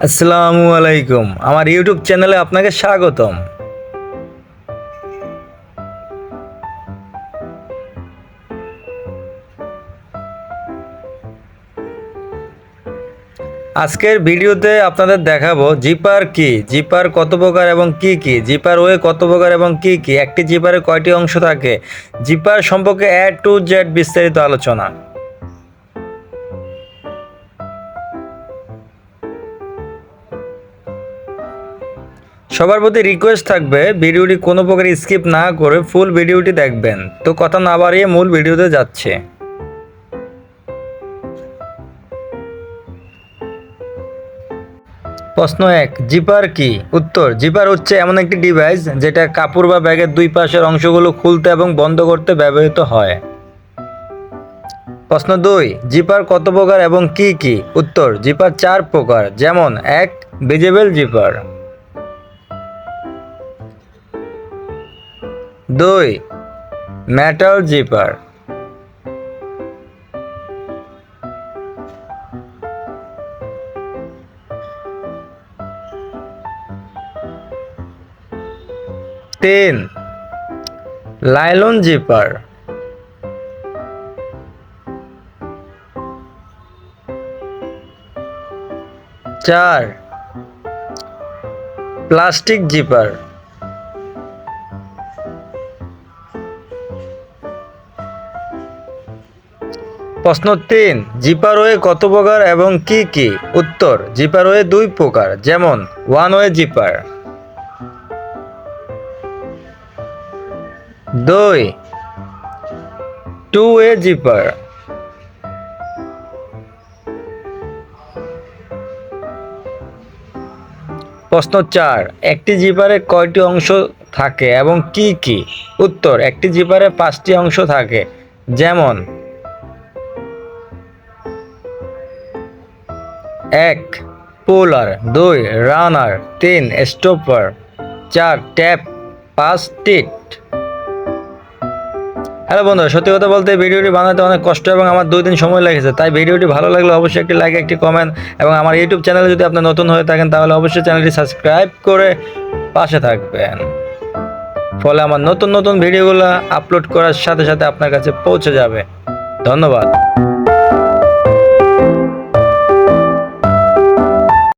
আসসালামু আলাইকুম, আমার ইউটিউব চ্যানেলে আপনাকে স্বাগতম। আজকের ভিডিওতে আপনাদের দেখাবো জিপার কি, জিপার কত প্রকার এবং কি কি, জিপার ওয়ে কত প্রকার এবং কি কি, একটি জিপারে কয়টি অংশ থাকে, জিপার সম্পর্কে এ টু জেড বিস্তারিত আলোচনা। সবার প্রতি রিকোয়েস্ট থাকবে ভিডিওটি কোনো প্রকার স্কিপ না করে ফুল ভিডিওটি দেখবেন। তো কথা না বাড়িয়ে মূল ভিডিওতে যাচ্ছে। প্রশ্ন 1, জিপার কি? উত্তর, জিপার হচ্ছে এমন একটি ডিভাইস যেটা কাপড় বা ব্যাগের দুই পাশের অংশগুলো খুলতে এবং বন্ধ করতে ব্যবহৃত হয়। প্রশ্ন 2, জিপার কত প্রকার এবং কি কি? উত্তর, জিপার 4 প্রকার, যেমন 1, visible zipper, 2, metal zipper, 3, nylon zipper, 4, plastic zipper. প্রশ্ন 3, জিপার ওয়ে কত প্রকার এবং কি কি? উত্তর, জিপার ওয়ে 2 প্রকার, যেমন 1 ওয়ে জিপার, 2, 2 ওয়ে জিপার, 4, একটি জিপারে কয়টি অংশ থাকে এবং কি কি? উত্তর, একটি জিপারে 5টি অংশ থাকে, যেমন 1, পুলার, 2, রানার, 3, স্টপার, 4, ট্যাপ, 5, টিট। হ্যালো বন্ধুরা, সত্যি কথা বলতে ভিডিওটি বানাতে অনেক কষ্ট এবং আমার 2 দিন সময় লেগেছে। তাই ভিডিওটি ভালো লাগলে অবশ্যই একটি লাইক, একটি কমেন্ট, এবং আমার ইউটিউব চ্যানেলে যদি আপনি নতুন হয়ে থাকেন তাহলে অবশ্যই চ্যানেলটি সাবস্ক্রাইব করে পাশে থাকবেন। ফলে আমার নতুন নতুন ভিডিওগুলো আপলোড করার সাথে সাথে আপনার কাছে পৌঁছে যাবে। ধন্যবাদ।